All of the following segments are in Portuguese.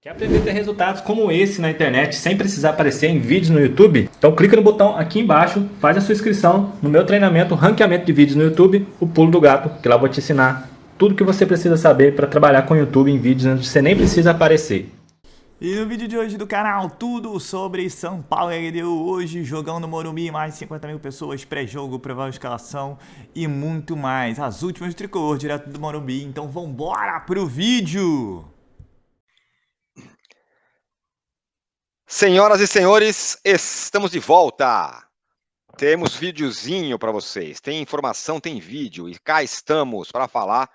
Quer aprender a ter resultados como esse na internet sem precisar aparecer em vídeos no YouTube? Então clica no botão aqui embaixo, faz a sua inscrição no meu treinamento Ranqueamento de Vídeos no YouTube, o Pulo do Gato, que lá eu vou te ensinar tudo o que você precisa saber para trabalhar com o YouTube em vídeos onde você nem precisa aparecer. E no vídeo de hoje do canal, tudo sobre São Paulo e LDU. Hoje, jogão no Morumbi, mais de 50 mil pessoas, pré-jogo, provável escalação e muito mais. As últimas do Tricolor, direto do Morumbi. Então vambora pro vídeo! Senhoras e senhores, estamos de volta. Temos videozinho para vocês. Tem informação, tem vídeo. E cá estamos para falar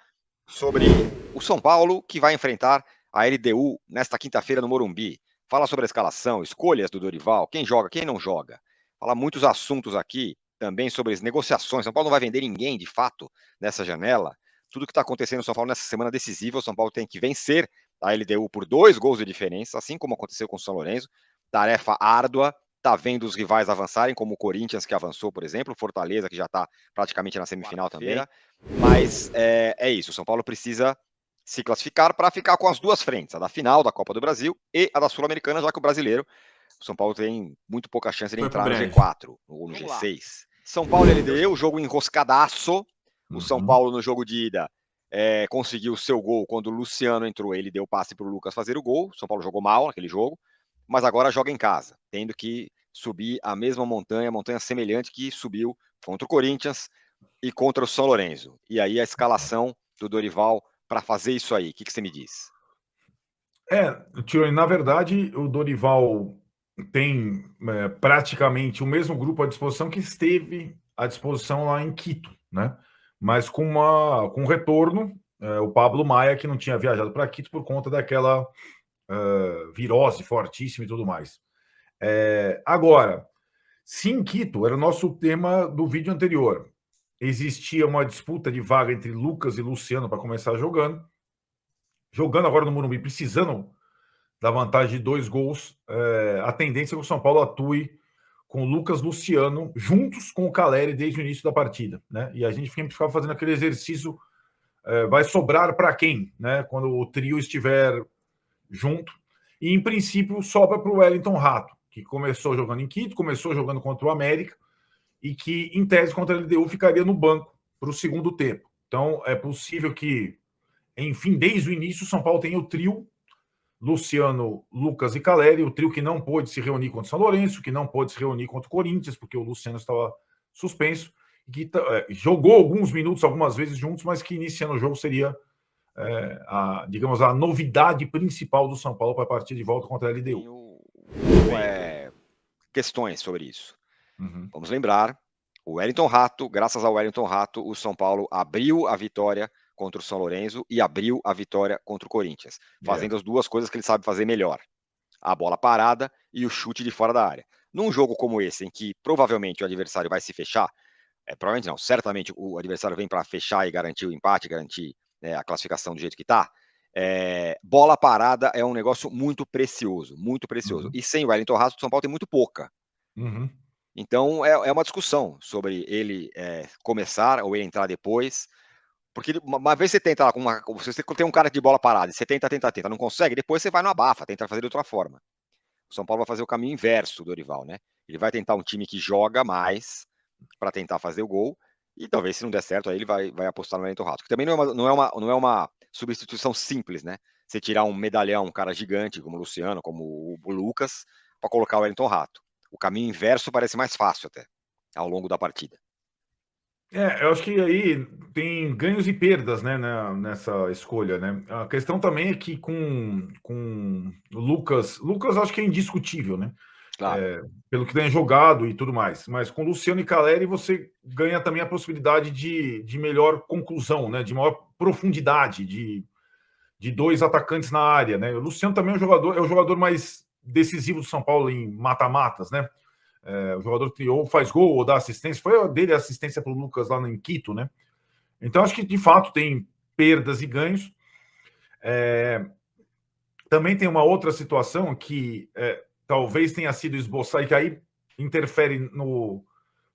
sobre o São Paulo que vai enfrentar a LDU nesta quinta-feira no Morumbi. Fala sobre a escalação, escolhas do Dorival, quem joga, quem não joga. Fala muitos assuntos aqui, também sobre as negociações. São Paulo não vai vender ninguém, de fato, nessa janela. Tudo que está acontecendo no São Paulo nessa semana decisiva, o São Paulo tem que vencer a LDU por 2 gols de diferença, assim como aconteceu com o São Lourenço. Tarefa árdua, tá vendo os rivais avançarem, como o Corinthians, que avançou, por exemplo, o Fortaleza, que já está praticamente na semifinal também. Mas é isso, o São Paulo precisa se classificar para ficar com as duas frentes, a da final da Copa do Brasil e a da Sul-Americana, já que o brasileiro, o São Paulo tem muito pouca chance de entrar no G4 ou no G6. São Paulo e LDU, o jogo enroscadaço. O São Paulo no jogo de ida conseguiu o seu gol quando o Luciano entrou, ele deu passe para o Lucas fazer o gol. O São Paulo jogou mal naquele jogo, mas agora joga em casa, tendo que subir a mesma montanha semelhante que subiu contra o Corinthians e contra o São Lourenço. E aí a escalação do Dorival para fazer isso aí, o que você me diz? Tironi, na verdade, o Dorival tem praticamente o mesmo grupo à disposição que esteve à disposição lá em Quito, né? Mas com um retorno, o Pablo Maia, que não tinha viajado para Quito por conta daquela virose fortíssima e tudo mais. Agora, se em Quito, era o nosso tema do vídeo anterior, existia uma disputa de vaga entre Lucas e Luciano para começar jogando agora no Morumbi, precisando da vantagem de 2 gols, a tendência é que o São Paulo atue com o Lucas Luciano juntos com o Caleri desde o início da partida, né? E a gente sempre ficava fazendo aquele exercício, vai sobrar para quem, né? Quando o trio estiver junto. E, em princípio, sobra para o Wellington Rato, que começou jogando em Quito, começou jogando contra o América e que, em tese, contra a LDU, ficaria no banco para o segundo tempo. Então, é possível que, enfim, desde o início, o São Paulo tenha o trio Luciano, Lucas e Caleri, o trio que não pôde se reunir contra o São Lourenço, que não pôde se reunir contra o Corinthians, porque o Luciano estava suspenso, e que jogou alguns minutos, algumas vezes juntos, mas que iniciando o jogo seria, digamos, a novidade principal do São Paulo para partir de volta contra a LDU. Questões sobre isso. Vamos lembrar, o Wellington Rato, graças ao Wellington Rato, o São Paulo abriu a vitória contra o São Lourenço e abriu a vitória contra o Corinthians, fazendo as duas coisas que ele sabe fazer melhor, a bola parada e o chute de fora da área. Num jogo como esse, em que provavelmente o adversário vai se fechar, provavelmente não, certamente o adversário vem para fechar e garantir o empate, garantir a classificação do jeito que está, bola parada é um negócio muito precioso, muito precioso. E sem o Wellington Rato, o São Paulo tem muito pouca. Então é uma discussão sobre ele começar ou ele entrar depois. Porque uma vez você tenta lá, você tem um cara de bola parada, você tenta, não consegue, depois você vai no abafa, tenta fazer de outra forma. O São Paulo vai fazer o caminho inverso do Dorival, né? Ele vai tentar um time que joga mais para tentar fazer o gol, e talvez se não der certo, aí ele vai apostar no Wellington Rato, que também não é uma substituição simples, né? Você tirar um medalhão, um cara gigante, como o Luciano, como o Lucas, para colocar o Wellington Rato. O caminho inverso parece mais fácil até, ao longo da partida. Eu acho que aí tem ganhos e perdas, né, nessa escolha, né? A questão também é que com o Lucas acho que é indiscutível, né? Claro. Pelo que tem jogado e tudo mais. Mas com Luciano e Caleri você ganha também a possibilidade de melhor conclusão, né? De maior profundidade, de 2 atacantes na área, né? O Luciano também é o jogador mais decisivo do São Paulo em mata-matas, né? O jogador que ou faz gol ou dá assistência, foi dele a assistência para o Lucas lá em Quito, né? Então acho que de fato tem perdas e ganhos. Também tem uma outra situação que talvez tenha sido esboçada e que aí interfere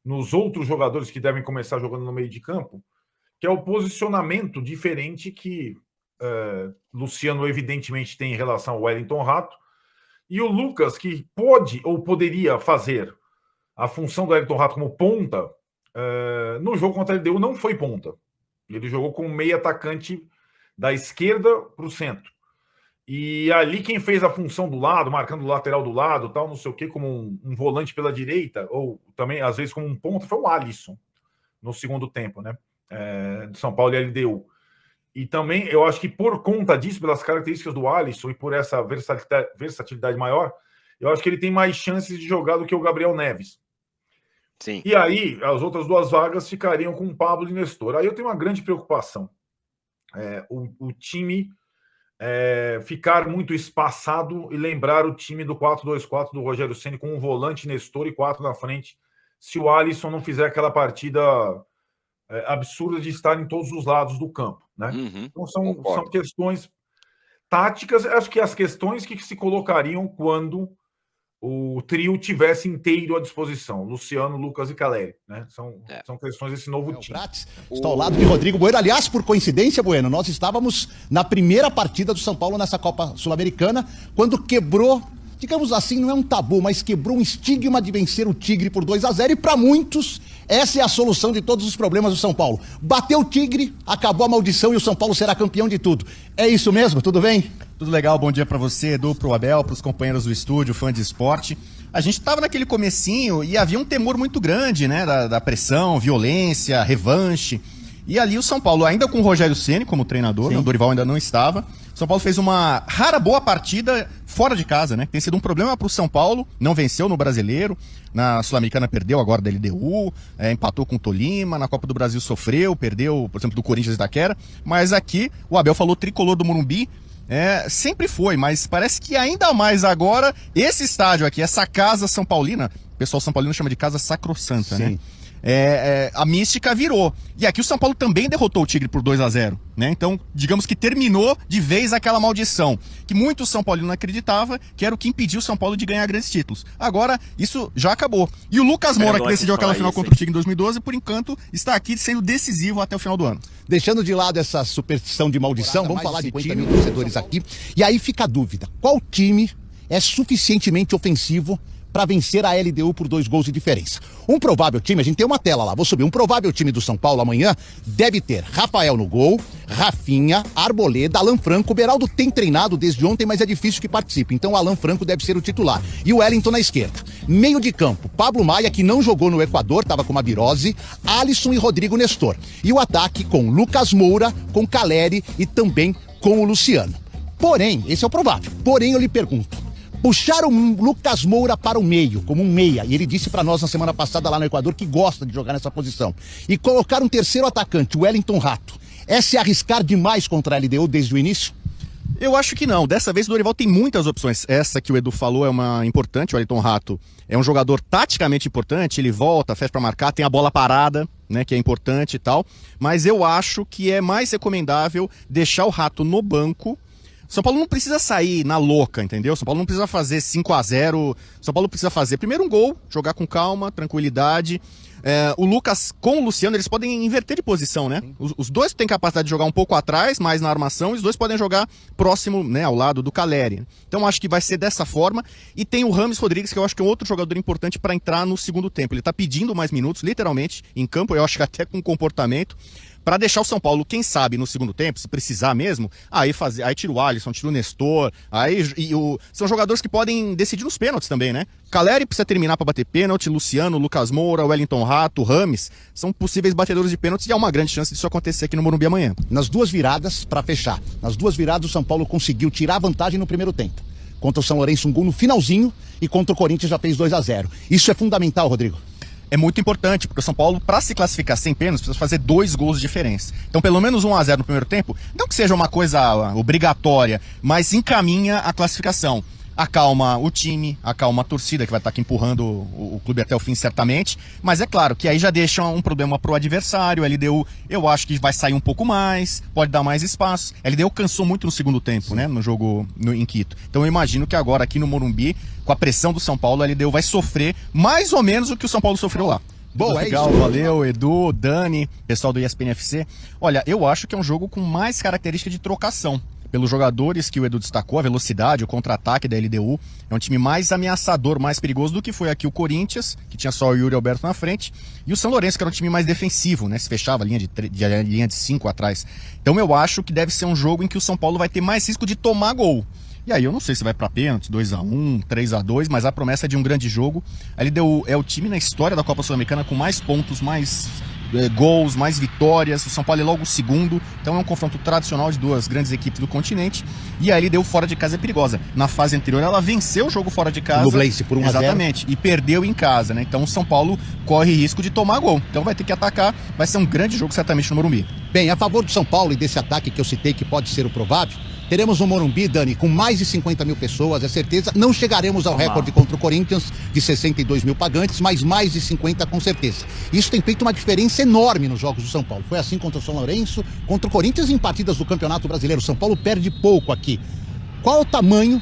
nos outros jogadores que devem começar jogando no meio de campo, que é o posicionamento diferente que Luciano, evidentemente, tem em relação ao Wellington Rato. E o Lucas, que pode ou poderia fazer a função do Wellington Rato como ponta, no jogo contra a LDU não foi ponta. Ele jogou com meio atacante da esquerda para o centro. E ali quem fez a função do lado, marcando o lateral do lado, tal, não sei o quê, como um volante pela direita, ou também, às vezes, como um ponta, foi o Alisson, no segundo tempo, né? De São Paulo e LDU. E também, eu acho que por conta disso, pelas características do Alisson e por essa versatilidade maior, eu acho que ele tem mais chances de jogar do que o Gabriel Neves. Sim. E aí, as outras duas vagas ficariam com o Pablo e Nestor. Aí eu tenho uma grande preocupação. O time ficar muito espaçado e lembrar o time do 4-2-4 do Rogério Ceni com um volante Nestor e 4 na frente, se o Alisson não fizer aquela partida absurda de estar em todos os lados do campo, né? Então são questões táticas, acho que as questões que se colocariam quando o trio tivesse inteiro à disposição, Luciano, Lucas e Caleri, né? São questões desse novo time. Está ao lado de Rodrigo Bueno. Aliás, por coincidência, Bueno, nós estávamos na primeira partida do São Paulo nessa Copa Sul-Americana, quando quebrou, digamos assim, não é um tabu, mas quebrou um estigma de vencer o Tigre por 2-0, e para muitos essa é a solução de todos os problemas do São Paulo. Bateu o Tigre, acabou a maldição e o São Paulo será campeão de tudo. É isso mesmo? Tudo bem? Tudo legal, bom dia pra você, Edu, pro Abel, pros companheiros do estúdio, fã de esporte. A gente tava naquele comecinho e havia um temor muito grande, né, da pressão, violência, revanche. E ali o São Paulo, ainda com o Rogério Ceni como treinador, né, o Dorival ainda não estava, o São Paulo fez uma rara boa partida fora de casa, né? Tem sido um problema pro São Paulo, não venceu no Brasileiro, na Sul-Americana perdeu agora da LDU, empatou com o Tolima, na Copa do Brasil sofreu, perdeu, por exemplo, do Corinthians e Itaquera, mas aqui o Abel falou tricolor do Morumbi, sempre foi, mas parece que ainda mais agora, esse estádio aqui, essa casa São Paulina, o pessoal São Paulino chama de casa sacrossanta, né? A mística virou. E aqui o São Paulo também derrotou o Tigre por 2-0, né? Então, digamos que terminou de vez aquela maldição que muitos São Paulinos não acreditavam, que era o que impediu o São Paulo de ganhar grandes títulos. Agora, isso já acabou. E o Lucas Moura, que decidiu aquela final contra o Tigre em 2012, por enquanto, está aqui sendo decisivo até o final do ano. Deixando de lado essa superstição de maldição, vamos falar de 50 mil torcedores aqui. E aí fica a dúvida, qual time é suficientemente ofensivo para vencer a LDU por 2 gols de diferença? Um provável time, a gente tem uma tela lá, vou subir, um provável time do São Paulo amanhã deve ter Rafael no gol, Rafinha, Arboleda, Alan Franco. O Beraldo tem treinado desde ontem, mas é difícil que participe, então o Alan Franco deve ser o titular. E o Wellington na esquerda. Meio de campo, Pablo Maia, que não jogou no Equador, estava com uma virose, Alisson e Rodrigo Nestor. E o ataque com Lucas Moura, com Caleri e também com o Luciano. Porém, esse é o provável, porém eu lhe pergunto, puxar o Lucas Moura para o meio, como um meia, e ele disse para nós na semana passada lá no Equador que gosta de jogar nessa posição, e colocar um terceiro atacante, o Wellington Rato, é se arriscar demais contra a LDU desde o início? Eu acho que não. Dessa vez o Dorival tem muitas opções. Essa que o Edu falou é uma importante. O Wellington Rato é um jogador taticamente importante. Ele volta, fecha para marcar, tem a bola parada, né, que é importante e tal. Mas eu acho que é mais recomendável deixar o Rato no banco. São Paulo não precisa sair na louca, entendeu? São Paulo não precisa fazer 5-0. São Paulo precisa fazer primeiro um gol, jogar com calma, tranquilidade. O Lucas com o Luciano, eles podem inverter de posição, né? Os dois têm capacidade de jogar um pouco atrás, mais na armação, e os dois podem jogar próximo, né, ao lado do Caleri. Então acho que vai ser dessa forma. E tem o Rames Rodrigues, que eu acho que é outro jogador importante para entrar no segundo tempo. Ele tá pedindo mais minutos, literalmente, em campo, eu acho que até com comportamento, para deixar o São Paulo, quem sabe, no segundo tempo, se precisar mesmo, aí tira o Alisson, tira o Nestor, são jogadores que podem decidir nos pênaltis também, né? Caleri precisa terminar para bater pênalti, Luciano, Lucas Moura, Wellington Rato, Rames, são possíveis batedores de pênaltis e há uma grande chance disso acontecer aqui no Morumbi amanhã. Nas duas viradas, para fechar, nas duas viradas o São Paulo conseguiu tirar a vantagem no primeiro tempo. Contra o São Lourenço, um gol no finalzinho, e contra o Corinthians já fez 2-0. Isso é fundamental, Rodrigo. É muito importante, porque o São Paulo, para se classificar sem pênaltis, precisa fazer 2 gols de diferença. Então, pelo menos 1-0 no primeiro tempo, não que seja uma coisa obrigatória, mas encaminha a classificação. Acalma o time, acalma a torcida, que vai estar aqui empurrando o clube até o fim, certamente. Mas é claro que aí já deixa um problema pro adversário. A LDU, eu acho que vai sair um pouco mais, pode dar mais espaço. A LDU cansou muito no segundo tempo, né, no jogo em Quito. Então eu imagino que agora aqui no Morumbi, com a pressão do São Paulo, a LDU vai sofrer mais ou menos o que o São Paulo sofreu lá. Boa, Legal, valeu, Edu, Dani, pessoal do ESPN FC. Olha, eu acho que é um jogo com mais característica de trocação. Pelos jogadores que o Edu destacou, a velocidade, o contra-ataque da LDU, é um time mais ameaçador, mais perigoso do que foi aqui o Corinthians, que tinha só o Yuri Alberto na frente, e o São Lourenço, que era um time mais defensivo, né? Se fechava a linha de 5 atrás. Então eu acho que deve ser um jogo em que o São Paulo vai ter mais risco de tomar gol. E aí eu não sei se vai pra pênalti, 2-1, 3-2, mas a promessa é de um grande jogo. A LDU é o time na história da Copa Sul-Americana com mais pontos, mais gols, mais vitórias. O São Paulo é logo o segundo, então é um confronto tradicional de duas grandes equipes do continente. E a LDU fora de casa é perigosa. Na fase anterior ela venceu o jogo fora de casa. No Blaze por 1-0. Exatamente, e perdeu em casa, né? Então o São Paulo corre risco de tomar gol. Então vai ter que atacar, vai ser um grande jogo certamente no Morumbi. Bem, a favor do São Paulo e desse ataque que eu citei, que pode ser o provável, teremos no Morumbi, Dani, com mais de 50 mil pessoas, é certeza. Não chegaremos ao recorde contra o Corinthians de 62 mil pagantes, mas mais de 50 com certeza. Isso tem feito uma diferença enorme nos jogos do São Paulo. Foi assim contra o São Lourenço, contra o Corinthians em partidas do Campeonato Brasileiro. O São Paulo perde pouco aqui. Qual o tamanho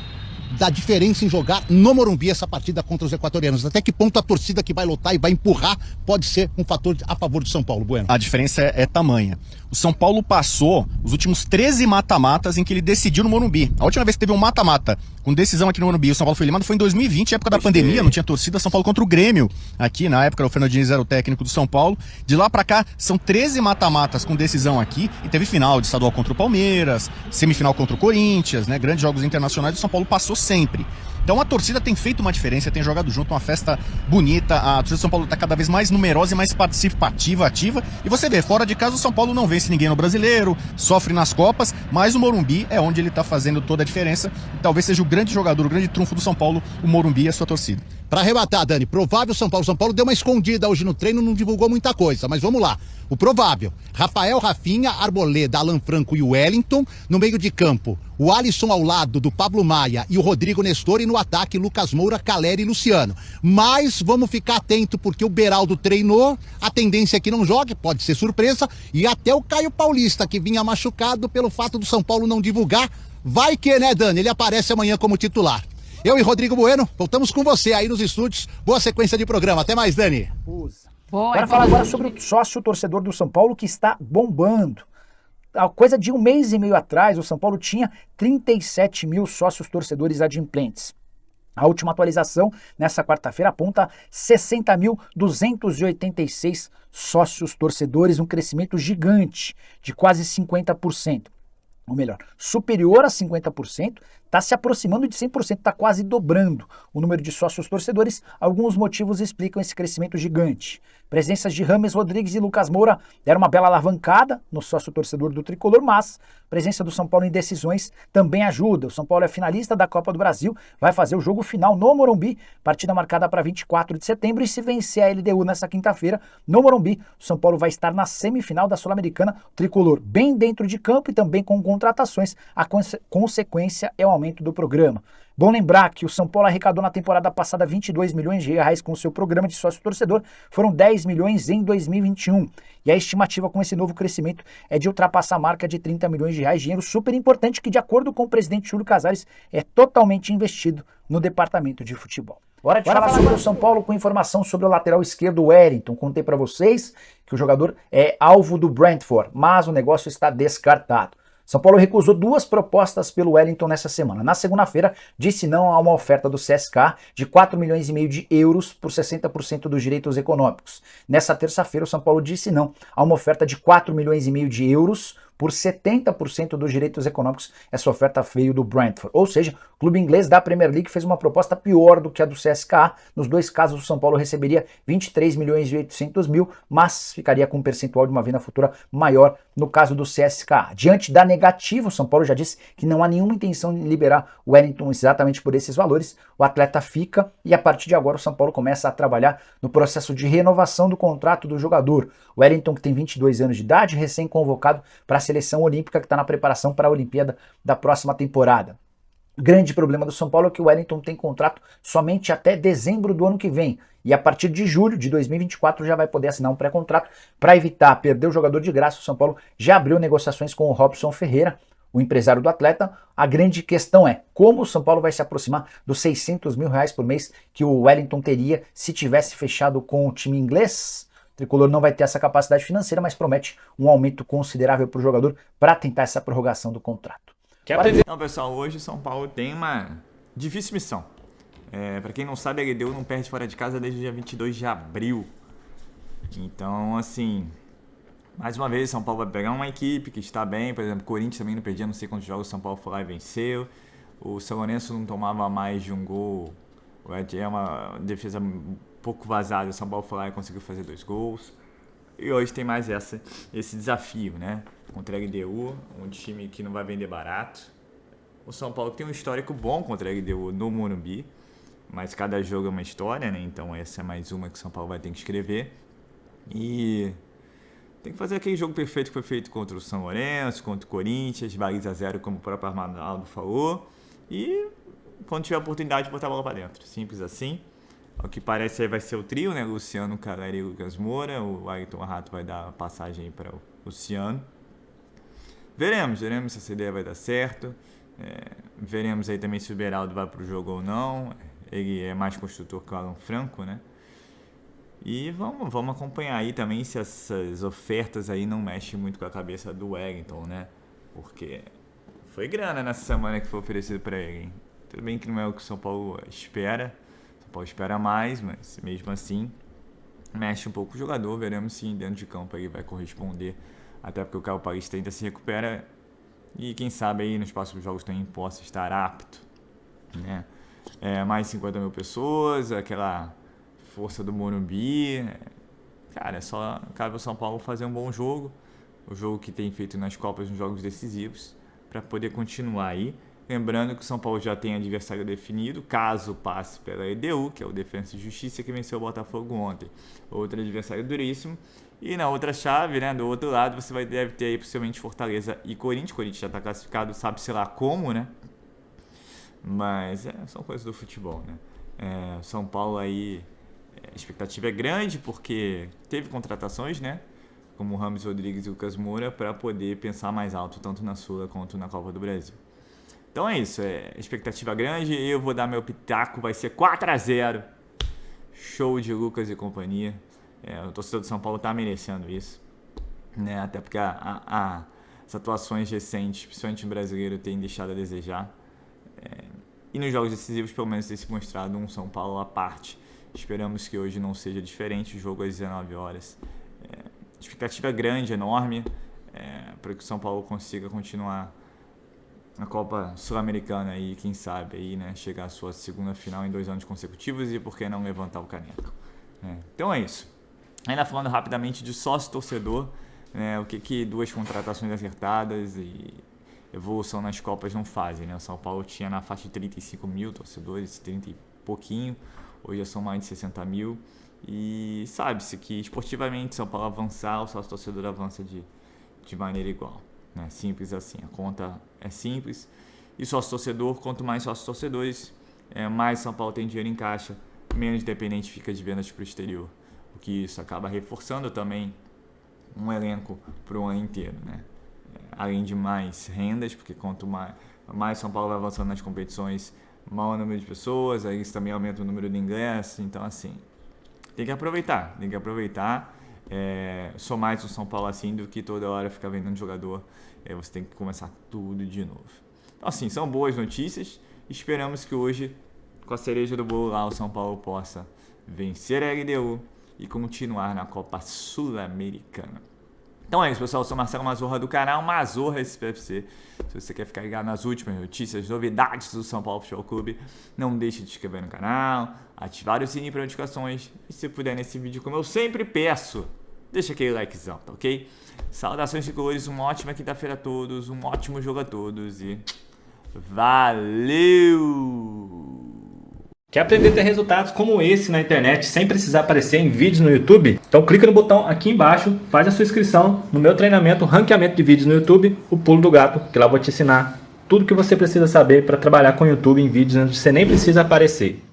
da diferença em jogar no Morumbi essa partida contra os equatorianos? Até que ponto a torcida que vai lotar e vai empurrar pode ser um fator a favor do São Paulo, Bueno? A diferença é tamanha. O São Paulo passou os últimos 13 mata-matas em que ele decidiu no Morumbi. A última vez que teve um mata-mata com decisão aqui no Morumbi, o São Paulo foi eliminado, foi em 2020, época da pandemia, não tinha torcida. São Paulo contra o Grêmio. Aqui, na época, o Fernando Diniz era o técnico do São Paulo. De lá pra cá, são 13 mata-matas com decisão aqui. E teve final de estadual contra o Palmeiras, semifinal contra o Corinthians, né? Grandes jogos internacionais. O São Paulo passou sempre. Então a torcida tem feito uma diferença, tem jogado junto, uma festa bonita. A torcida do São Paulo está cada vez mais numerosa e mais participativa, ativa. E você vê, fora de casa o São Paulo não vence ninguém no Brasileiro, sofre nas Copas, mas o Morumbi é onde ele está fazendo toda a diferença. E talvez seja o grande jogador, o grande trunfo do São Paulo, o Morumbi e a sua torcida. Para arrebatar, Dani, provável São Paulo. São Paulo deu uma escondida hoje no treino, não divulgou muita coisa, mas vamos lá. O provável: Rafael, Rafinha, Arboleda, Alan Franco e Wellington. No meio de campo, o Alisson ao lado do Pablo Maia e o Rodrigo Nestor. E no ataque, Lucas Moura, Caleri e Luciano. Mas vamos ficar atento porque o Beraldo treinou. A tendência é que não jogue, pode ser surpresa. E até o Caio Paulista, que vinha machucado pelo fato do São Paulo não divulgar. Vai que, né, Dani? Ele aparece amanhã como titular. Eu e Rodrigo Bueno, voltamos com você aí nos estúdios. Boa sequência de programa. Até mais, Dani. Bora falar agora sobre o sócio torcedor do São Paulo que está bombando. A coisa de um mês e meio atrás, o São Paulo tinha 37 mil sócios torcedores adimplentes. A última atualização, nessa quarta-feira, aponta 60.286 sócios torcedores, um crescimento gigante de quase 50%. Ou melhor, superior a 50%, está se aproximando de 100%, está quase dobrando o número de sócios torcedores. Alguns motivos explicam esse crescimento gigante. Presenças de Rames Rodrigues e Lucas Moura deram uma bela alavancada no sócio torcedor do Tricolor, mas a presença do São Paulo em decisões também ajuda. O São Paulo é finalista da Copa do Brasil, vai fazer o jogo final no Morumbi, partida marcada para 24 de setembro, e se vencer a LDU nessa quinta-feira no Morumbi, o São Paulo vai estar na semifinal da Sul-Americana. O Tricolor bem dentro de campo e também com contratações. A consequência é o aumento do programa. Bom lembrar que o São Paulo arrecadou na temporada passada 22 milhões de reais com o seu programa de sócio-torcedor, foram 10 milhões em 2021. E a estimativa com esse novo crescimento é de ultrapassar a marca de 30 milhões de reais, dinheiro super importante que, de acordo com o presidente Júlio Casares, é totalmente investido no departamento de futebol. Hora de falar sobre o São Paulo com informação sobre o lateral esquerdo Wellington. Contei para vocês que o jogador é alvo do Brentford, mas o negócio está descartado. São Paulo recusou 2 propostas pelo Wellington nessa semana. Na segunda-feira, disse não a uma oferta do CSKA de 4 milhões e meio de euros por 60% dos direitos econômicos. Nessa terça-feira, o São Paulo disse não a uma oferta de 4 milhões e meio de euros por 70% dos direitos econômicos. Essa oferta veio do Brentford. Ou seja, o clube inglês da Premier League fez uma proposta pior do que a do CSKA. Nos 2 casos, o São Paulo receberia 23 milhões e 800 mil, mas ficaria com um percentual de uma venda futura maior no caso do CSKA. Diante da negativa, o São Paulo já disse que não há nenhuma intenção de liberar o Wellington exatamente por esses valores. O atleta fica e a partir de agora o São Paulo começa a trabalhar no processo de renovação do contrato do jogador. O Wellington, que tem 22 anos de idade, recém-convocado para a seleção olímpica, que está na preparação para a Olimpíada da próxima temporada. O grande problema do São Paulo é que o Wellington tem contrato somente até dezembro do ano que vem. E a partir de julho de 2024 já vai poder assinar um pré-contrato. Para evitar perder o jogador de graça, o São Paulo já abriu negociações com o Robson Ferreira. o empresário do atleta. A grande questão é como o São Paulo vai se aproximar dos 600 mil reais por mês que o Wellington teria se tivesse fechado com o time inglês. O Tricolor não vai ter essa capacidade financeira, mas promete um aumento considerável para o jogador para tentar essa prorrogação do contrato. Então, pessoal, hoje o São Paulo tem uma difícil missão. Para quem não sabe, a LDU não perde fora de casa desde o dia 22 de abril. Então, assim, mais uma vez, São Paulo vai pegar uma equipe que está bem. Por exemplo, o Corinthians também não perdia, não sei quantos jogos o São Paulo foi lá e venceu. O São Lourenço não tomava mais de um gol. É uma defesa um pouco vazada. O São Paulo foi lá e conseguiu fazer 2 gols. E hoje tem mais esse desafio, né? Contra a LDU, um time que não vai vender barato. O São Paulo tem um histórico bom contra a LDU no Morumbi. Mas cada jogo é uma história, né? Então essa é mais uma que o São Paulo vai ter que escrever. E tem que fazer aquele jogo perfeito que foi feito contra o São Lourenço, contra o Corinthians, baliza 0, como o próprio Arnaldo falou. E quando tiver a oportunidade, botar a bola para dentro. Simples assim. O que parece aí vai ser o trio, né? Luciano, Caleri e Lucas Moura. O Ayrton Rato vai dar a passagem para o Luciano. Veremos se essa ideia vai dar certo. Veremos aí também se o Beraldo vai para o jogo ou não. Ele é mais construtor que o Alan Franco, né? E vamos acompanhar aí também se essas ofertas aí não mexem muito com a cabeça do Wellington, né? Porque foi grana nessa semana que foi oferecido para ele, hein? Tudo bem que não é o que o São Paulo espera. O São Paulo espera mais, mas mesmo assim mexe um pouco o jogador. Veremos se dentro de campo ele vai corresponder. Até porque o Caio Paulista ainda se recupera. E quem sabe aí nos próximos jogos também possa estar apto, né? Mais 50 mil pessoas, aquela força do Morumbi. Cara, é só cabe o São Paulo fazer um bom jogo, o jogo que tem feito nas Copas, nos jogos decisivos, para poder continuar aí. Lembrando que o São Paulo já tem adversário definido, caso passe pela EDU, que é o Defensa e Justiça, que venceu o Botafogo ontem. Outro adversário duríssimo. E na outra chave, né, do outro lado, você deve ter aí possivelmente Fortaleza e Corinthians. O Corinthians já está classificado, sabe-se lá como, né? Mas são coisas do futebol, né? São Paulo aí, a expectativa é grande porque teve contratações, né? Como o Rames Rodrigues e o Lucas Moura, para poder pensar mais alto, tanto na Sula quanto na Copa do Brasil. Então é isso, expectativa grande. Eu vou dar meu pitaco, vai ser 4-0. Show de Lucas e companhia. O torcedor do São Paulo está merecendo isso, né? Até porque as atuações recentes, principalmente no brasileiro, têm deixado a desejar. E nos jogos decisivos, pelo menos, tem se mostrado um São Paulo à parte. Esperamos que hoje não seja diferente, o jogo às 19 horas. Expectativa grande, enorme, para que o São Paulo consiga continuar na Copa Sul-Americana e, quem sabe, aí, né, chegar à sua segunda final em 2 anos consecutivos e, por que não, levantar o caneco. Então é isso. Ainda falando rapidamente de sócio-torcedor, né, o que 2 contratações acertadas e evolução nas Copas não fazem, né? O São Paulo tinha na faixa de 35 mil torcedores, 30 e pouquinho, hoje já são mais de 60 mil. E sabe-se que esportivamente São Paulo avançar, o sócio-torcedor avança de maneira igual, né? Simples assim, a conta é simples. E sócio-torcedor, quanto mais sócios-torcedores, mais São Paulo tem dinheiro em caixa, menos dependente fica de vendas para o exterior. O que isso acaba reforçando também um elenco para o ano inteiro, né? Além de mais rendas, porque quanto mais São Paulo vai avançando nas competições, maior número de pessoas, aí isso também aumenta o número de ingressos. Então, assim, tem que aproveitar. Sou mais um São Paulo assim do que toda hora ficar vendendo jogador. Você tem que começar tudo de novo. Então, assim, são boas notícias. Esperamos que hoje, com a cereja do bolo lá, o São Paulo possa vencer a LDU e continuar na Copa Sul-Americana. Então é isso, pessoal. Eu sou Marcelo Mazorra do canal Mazorra SPFC. Se você quer ficar ligado nas últimas notícias, novidades do São Paulo Futebol Clube, não deixe de se inscrever no canal, ativar o sininho para notificações e, se puder, nesse vídeo, como eu sempre peço, deixa aquele likezão, tá ok? Saudações tricolores, uma ótima quinta-feira a todos, um ótimo jogo a todos e valeu! Quer aprender a ter resultados como esse na internet sem precisar aparecer em vídeos no YouTube? Então clica no botão aqui embaixo, faz a sua inscrição no meu treinamento Ranqueamento de Vídeos no YouTube, o Pulo do Gato, que lá eu vou te ensinar tudo que você precisa saber para trabalhar com o YouTube em vídeos onde você nem precisa aparecer.